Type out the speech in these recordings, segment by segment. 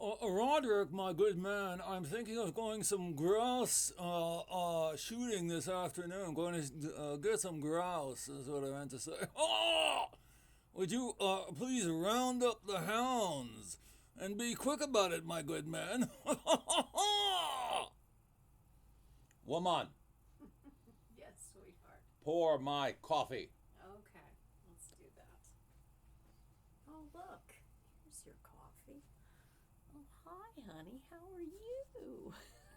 Roderick, my good man, I'm thinking of going some grouse shooting this afternoon. I'm going to get some grouse, is what I meant to say. Oh! Would you please round up the hounds and be quick about it, my good man? Woman, Yes, sweetheart. pour my coffee. Okay, let's do that. Oh, look, here's your coffee. Oh, hi, honey. How are you?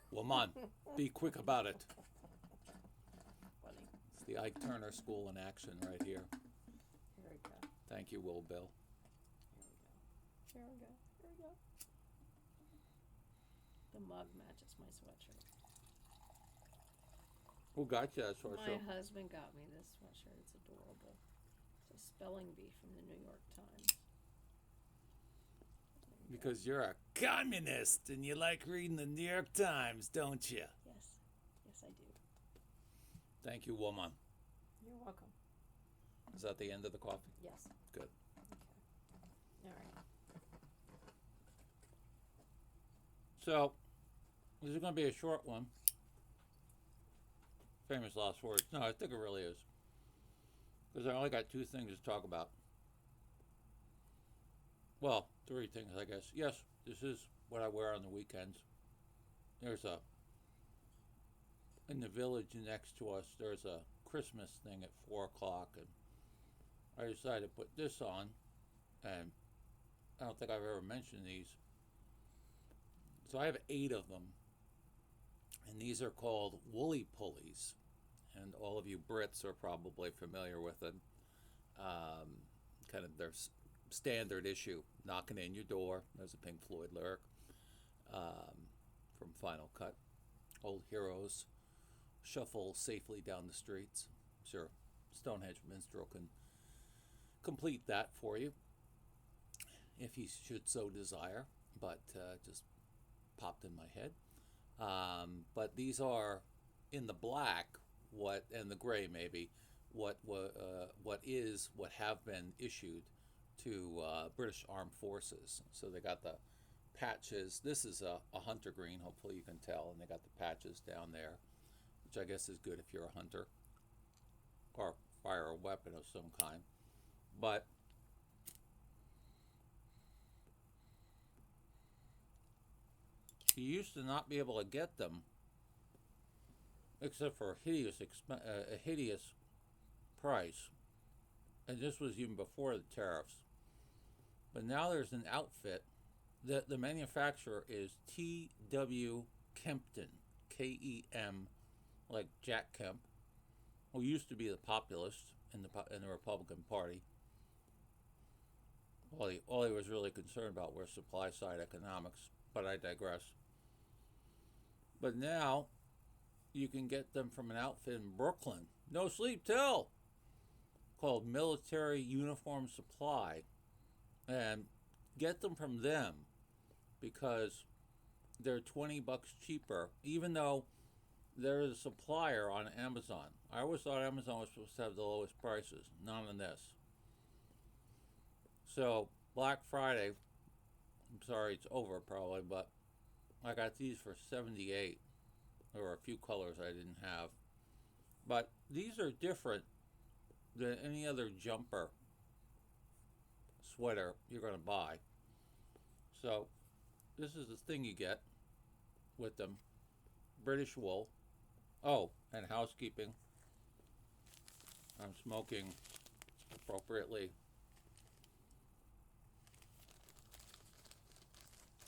Woman, be quick about it. Funny. It's the Ike Turner School in action right here. Here we go. Thank you, Will Bill. Here we go. Here we go. The mug matches my sweatshirt. Who got you that short My show? husband got me this sweatshirt. It's adorable. It's a spelling bee from the New York Times. Because you're a communist and you like reading the New York Times, don't you? Yes. Yes, I do. Thank you, woman. You're welcome. Is that the end of the coffee? Yes. Good. Okay. All right. So, this is going to be a short one. Famous last words. No, I think it really is. Because I only got two things to talk about. Well, three things, I guess. Yes, this is what I wear on the weekends. There's in the village next to us, there's a Christmas thing at 4 o'clock, and I decided to put this on, and I don't think I've ever mentioned these. So I have 8 of them, and these are called woolly pulleys, and all of you Brits are probably familiar with it. Kind of their standard issue, knocking in your door. There's a Pink Floyd lyric from Final Cut. Old heroes shuffle safely down the streets. I'm sure Stonehenge Minstrel can complete that for you if he should so desire, but just popped in my head. But these are in the black, and the gray maybe, what have been issued to British Armed Forces. So they got the patches. This is a hunter green, hopefully you can tell, and they got the patches down there, which I guess is good if you're a hunter or fire a weapon of some kind. But you used to not be able to get them except for a hideous price, and this was even before the tariffs. But now there's an outfit that the manufacturer is T.W. Kempton, K-E-M, like Jack Kemp, who used to be the populist in the Republican Party. All he was really concerned about were supply side economics, but I digress. But now you can get them from an outfit in Brooklyn, no sleep till, called Military Uniform Supply, and get them from them because they're $20 cheaper, even though they're a supplier on Amazon. I always thought Amazon was supposed to have the lowest prices. None on this. So Black Friday, I'm sorry it's over probably, but I got these for $78. There were a few colors I didn't have, but these are different than any other jumper sweater you're going to buy. So this is the thing you get with them. British wool. Oh, and housekeeping. I'm smoking appropriately.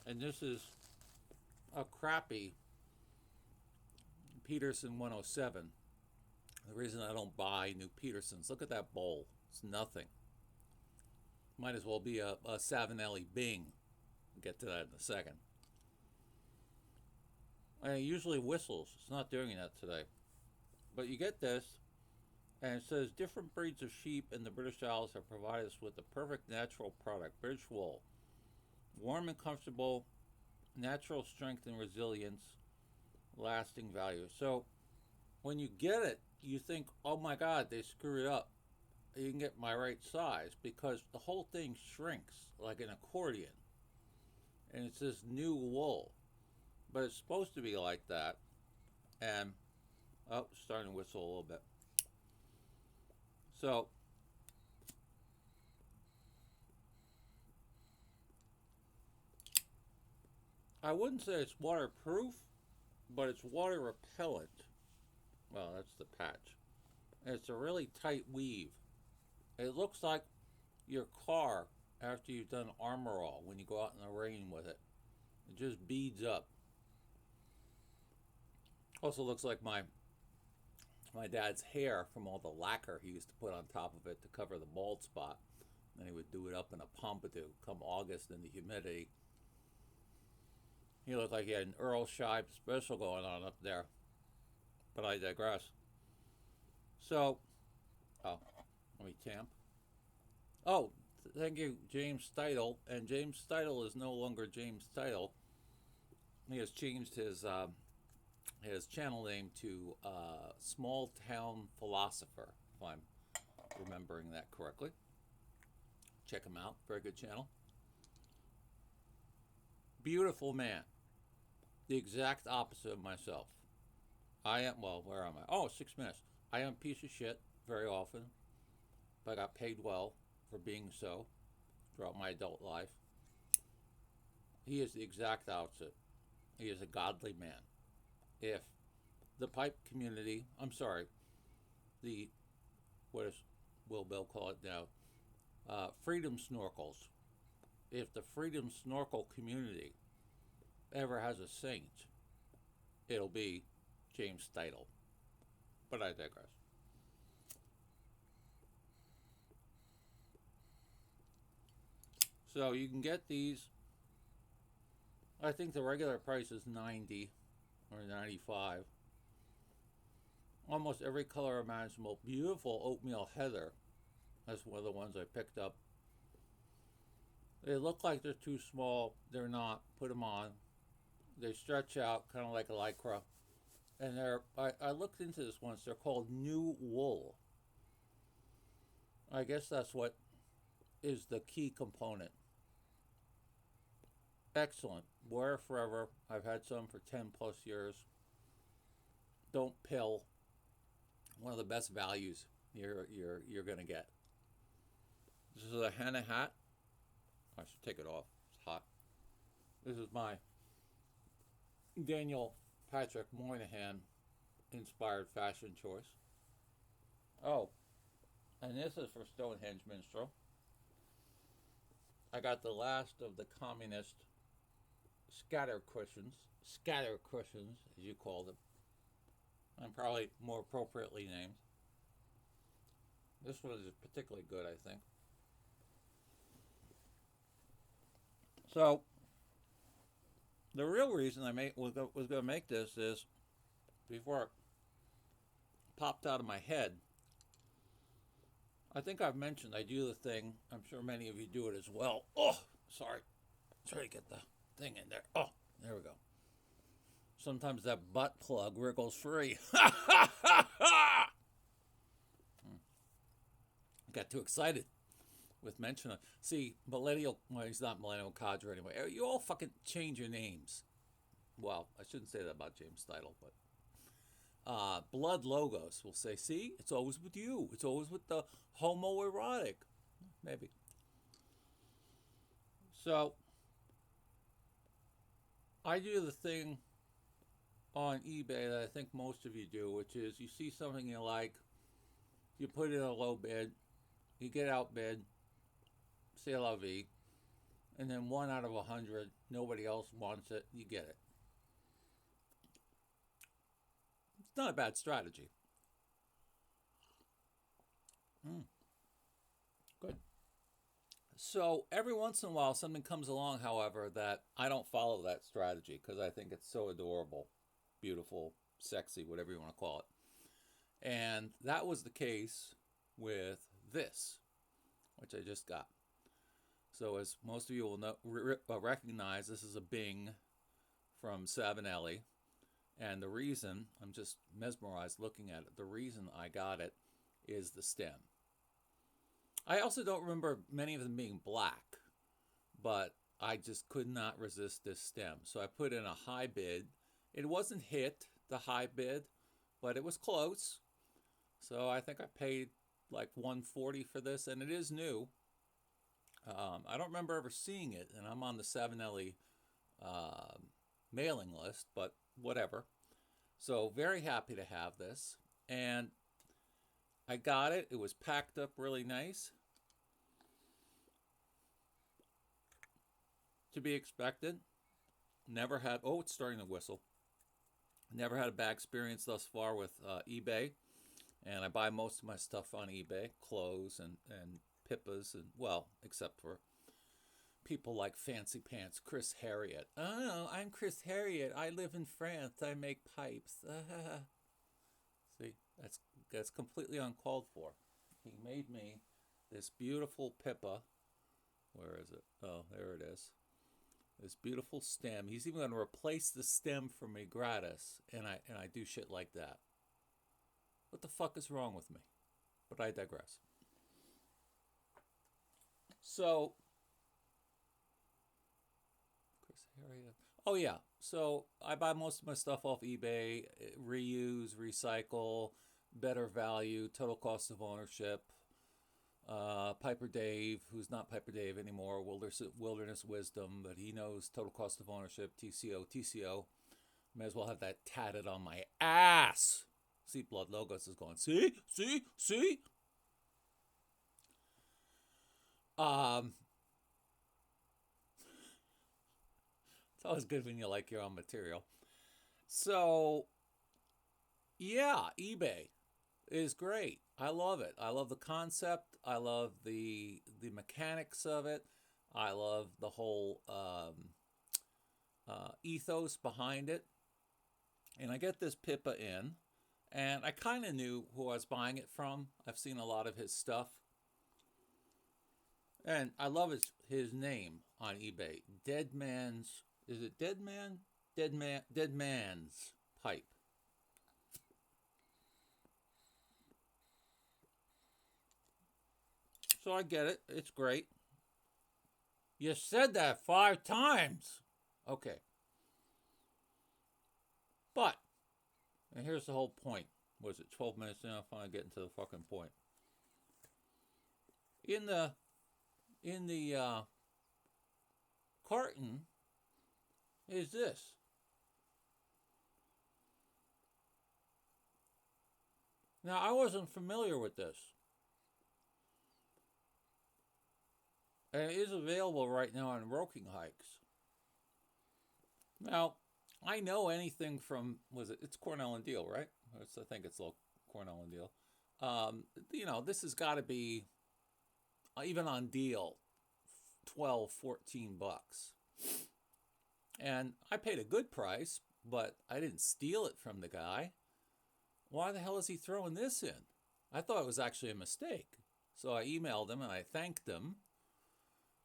And this is a crappy Peterson 107. The reason I don't buy new Petersons, look at that bowl. It's nothing. Might as well be a Savinelli Bing. We'll get to that in a second. And it usually whistles. It's not doing that today. But you get this, and it says different breeds of sheep in the British Isles have provided us with the perfect natural product, British wool. Warm and comfortable, natural strength and resilience, lasting value. So when you get it, you think, oh my God, they screwed up. You can get my right size, because the whole thing shrinks like an accordion. and it's this new wool, but it's supposed to be like that. And oh, starting to whistle a little bit. So I wouldn't say it's waterproof, but it's water repellent. Well, that's the patch. And it's a really tight weave. It looks like your car after you've done Armor All when you go out in the rain with it. It just beads up. Also looks like my dad's hair from all the lacquer he used to put on top of it to cover the bald spot. Then he would do it up in a pompadour come August in the humidity. He looked like he had an Earl Scheib special going on up there. But I digress. So, oh, let me tamp. Oh, thank you, James Steitel. And James Steitel is no longer James Steitel. He has changed his channel name to Small Town Philosopher, if I'm remembering that correctly. Check him out. Very good channel. Beautiful man. The exact opposite of myself. I am, well, where am I? Oh, 6 minutes. I am a piece of shit very often, but I got paid well for being so throughout my adult life. He is the exact opposite. He is a godly man. If the pipe community, I'm sorry, what is, will Bill call it now? Freedom Snorkels. If the Freedom Snorkel community ever has a saint, it'll be James Steitel. But I digress. So you can get these. I think the regular price is $90 or $95. Almost every color imaginable. Beautiful oatmeal heather. That's one of the ones I picked up. They look like they're too small. They're not. Put them on. They stretch out kind of like a lycra. And I looked into this once. They're called new wool. I guess that's what is the key component. Excellent. Wear forever. I've had some for 10 plus years. Don't pill. One of the best values you're gonna get. This is a henna hat. I should take it off. It's hot. This is my Daniel Patrick Moynihan inspired fashion choice. Oh, and this is for Stonehenge Minstrel. I got the last of the communist scatter cushions, as you call them. I'm probably more appropriately named. This one is particularly good, I think. So, the real reason I was going to make this is, before it popped out of my head, I think I've mentioned I do the thing. I'm sure many of you do it as well. Oh, sorry. Try to get the thing in there. Oh, there we go. Sometimes that butt plug wriggles free. Got too excited with mentioning. See, millennial, well, he's not millennial codger anyway. You all fucking change your names. Well, I shouldn't say that about James Steitel, but Blood Logos will say, see, it's always with you. It's always with the homoerotic. Maybe. So, I do the thing on eBay that I think most of you do, which is you see something you like, you put in a low bid, you get outbid, c'est la vie, and then 1 out of 100, nobody else wants it, you get it. It's not a bad strategy. Good. So every once in a while, something comes along, however, that I don't follow that strategy because I think it's so adorable, beautiful, sexy, whatever you want to call it. And that was the case with this, which I just got. So as most of you will know, recognize, this is a Bing from Savinelli. And the reason, I'm just mesmerized looking at it, the reason I got it is the stem. I also don't remember many of them being black, but I just could not resist this stem. So I put in a high bid. It wasn't hit, the high bid, but it was close. So I think I paid like $140 for this, and it is new. I don't remember ever seeing it, and I'm on the 7Ellie mailing list, but whatever. So very happy to have this. And I got it. It was packed up really nice. To be expected. Never had, oh, it's starting to whistle. Never had a bad experience thus far with eBay. And I buy most of my stuff on eBay, clothes and pippas, and well, except for people like Fancy Pants, Chris Harriet. Oh, I'm Chris Harriet. I live in France. I make pipes. See, that's completely uncalled for. He made me this beautiful pippa. Where is it? Oh, there it is. This beautiful stem. He's even going to replace the stem for me gratis, and I do shit like that. What the fuck is wrong with me? But I digress. So, Chris Harriet. Oh yeah. So I buy most of my stuff off eBay. Reuse, recycle, better value, total cost of ownership. Piper Dave, who's not Piper Dave anymore, Wilderness Wisdom, but he knows total cost of ownership, TCO. May as well have that tatted on my ass. See, Blood Logos is going, see? It's always good when you like your own material. So, yeah, eBay is great. I love it. I love the concept. I love the mechanics of it. I love the whole ethos behind it. And I get this Pippa in, and I kind of knew who I was buying it from. I've seen a lot of his stuff. And I love his name on eBay. Deadman's, is it Deadman? Deadman's Pipe. So I get it. It's great. You said that 5 times. Okay. But, and here's the whole point. Was it 12 minutes in? I'll finally get into the fucking point. In the carton is this. Now, I wasn't familiar with this. And it is available right now on Roking Hikes. Now, I know anything from, it's Cornell and Deal, right? I think it's Cornell and Deal. This has got to be, even on deal, 12, 14 bucks. And I paid a good price, but I didn't steal it from the guy. Why the hell is he throwing this in? I thought it was actually a mistake. So I emailed him and I thanked him.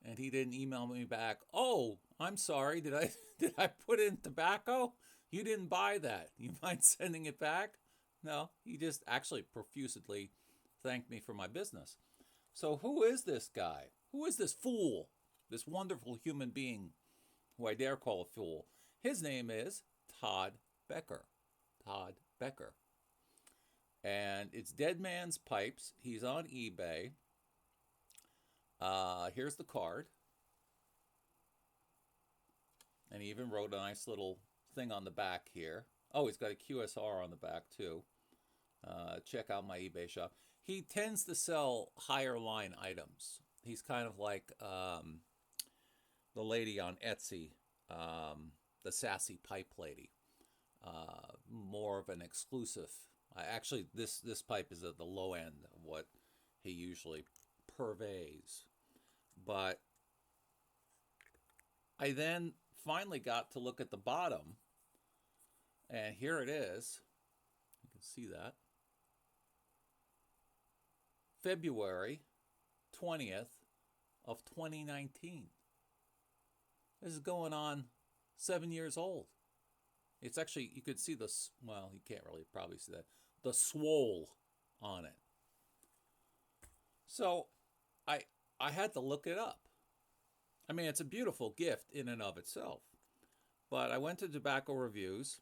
And he didn't email me back, oh, I'm sorry, did I put in tobacco? You didn't buy that. You mind sending it back? No, he just actually profusely thanked me for my business. So who is this guy? Who is this fool? This wonderful human being who I dare call a fool. His name is Todd Becker. Todd Becker. And it's Deadman's Pipes. He's on eBay. Here's the card. And he even wrote a nice little thing on the back here. Oh, he's got a QSR on the back too. Check out my eBay shop. He tends to sell higher line items. He's kind of like the lady on Etsy, the sassy pipe lady. More of an exclusive. Actually, this pipe is at the low end of what he usually purveys. But I then finally got to look at the bottom, and here it is. You can see that. February 20th of 2019. This is going on 7 years old. It's actually, you could see the, well, you can't really probably see that, the swole on it. So I had to look it up. I mean, it's a beautiful gift in and of itself. But I went to Tobacco Reviews,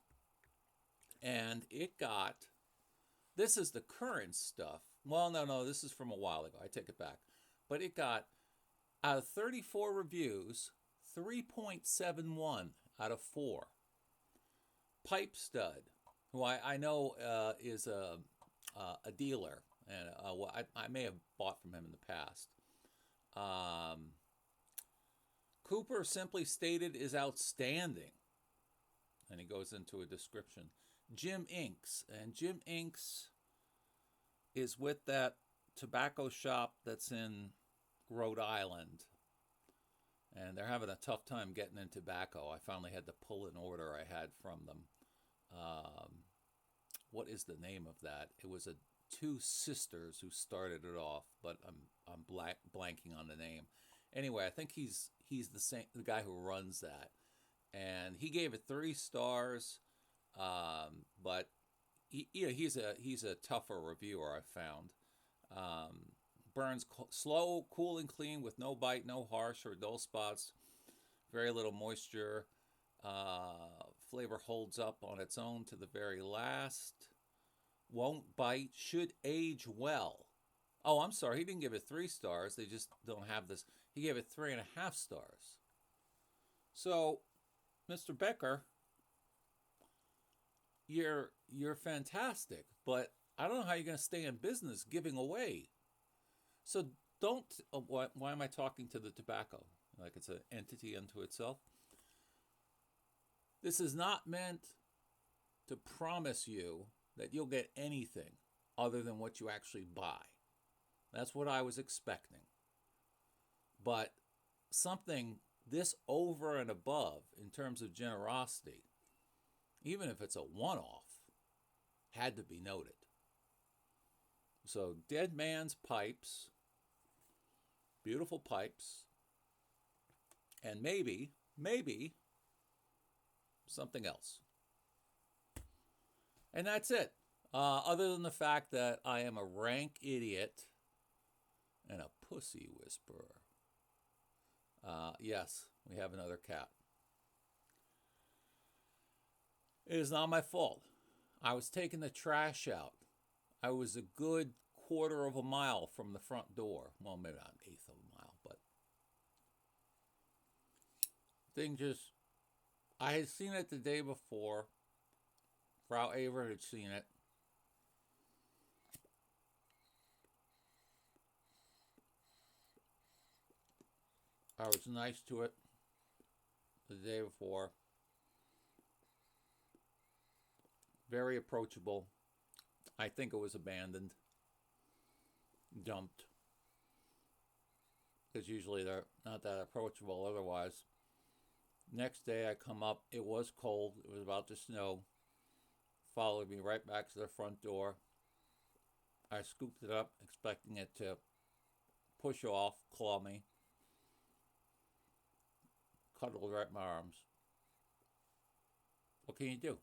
and it got, this is the current stuff. Well, no, this is from a while ago. I take it back. But it got, out of 34 reviews, 3.71 out of 4. Pipe Stud, who I know is a dealer, and well, I may have bought from him in the past. Cooper simply stated is outstanding. And he goes into a description. Jim Inks. And Jim Inks is with that tobacco shop that's in Rhode Island. And they're having a tough time getting in tobacco. I finally had to pull an order I had from them. What is the name of that? It was two sisters who started it off, but I'm blanking on the name. Anyway, I think he's the guy who runs that, and he gave it 3 stars. But he's a tougher reviewer, I found. Burns slow, cool, and clean with no bite, no harsh or dull spots, very little moisture. Flavor holds up on its own to the very last. Won't bite, should age well. Oh, I'm sorry, he didn't give it 3 stars. They just don't have this. He gave it 3.5 stars. So, Mr. Becker, you're fantastic, but I don't know how you're going to stay in business giving away. So don't. Why am I talking to the tobacco like it's an entity unto itself? This is not meant to promise you that you'll get anything other than what you actually buy. That's what I was expecting. But something this over and above in terms of generosity, even if it's a one-off, had to be noted. So Dead Man's Pipes, beautiful pipes, and maybe something else. And that's it. Other than the fact that I am a rank idiot and a pussy whisperer. Yes, we have another cat. It is not my fault. I was taking the trash out. I was a good 1/4 of a mile from the front door. Well, maybe not 1/8 of a mile, but I had seen it the day before. Frau Aver had seen it. I was nice to it the day before. Very approachable. I think it was abandoned. Dumped. Because usually they're not that approachable otherwise. Next day I come up. It was cold. It was about to snow. Followed me right back to the front door. I scooped it up, expecting it to push off, claw me. Cuddled right in my arms. What can you do?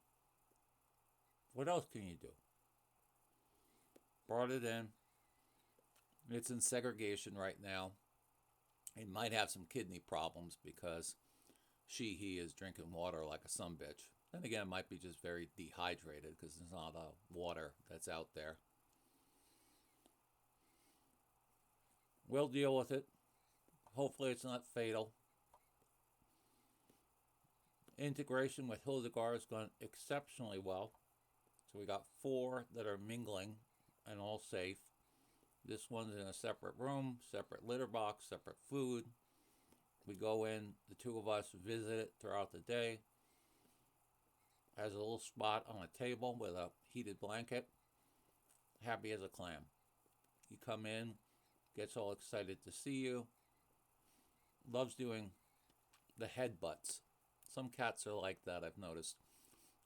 What else can you do? Brought it in. It's in segregation right now. It might have some kidney problems because he is drinking water like a sumbitch. Then again, it might be just very dehydrated because there's not a lot of water that's out there. We'll deal with it. Hopefully it's not fatal. Integration with Hildegard has gone exceptionally well. So we got 4 that are mingling and all safe. This one's in a separate room, separate litter box, separate food. We go in, the 2 of us visit it throughout the day. Has a little spot on a table with a heated blanket. Happy as a clam. You come in, gets all excited to see you. Loves doing the headbutts. Some cats are like that, I've noticed.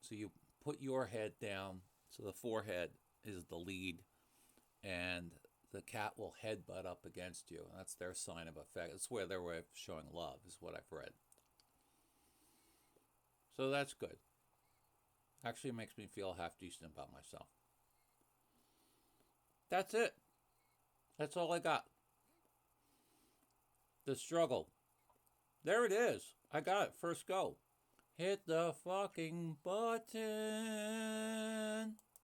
So you put your head down, so the forehead is the lead, and the cat will headbutt up against you. That's their sign of affection. It's where their way of showing love, is what I've read. So that's good. Actually makes me feel half decent about myself. That's it. That's all I got. The struggle. There it is. I got it. First go. Hit the fucking button.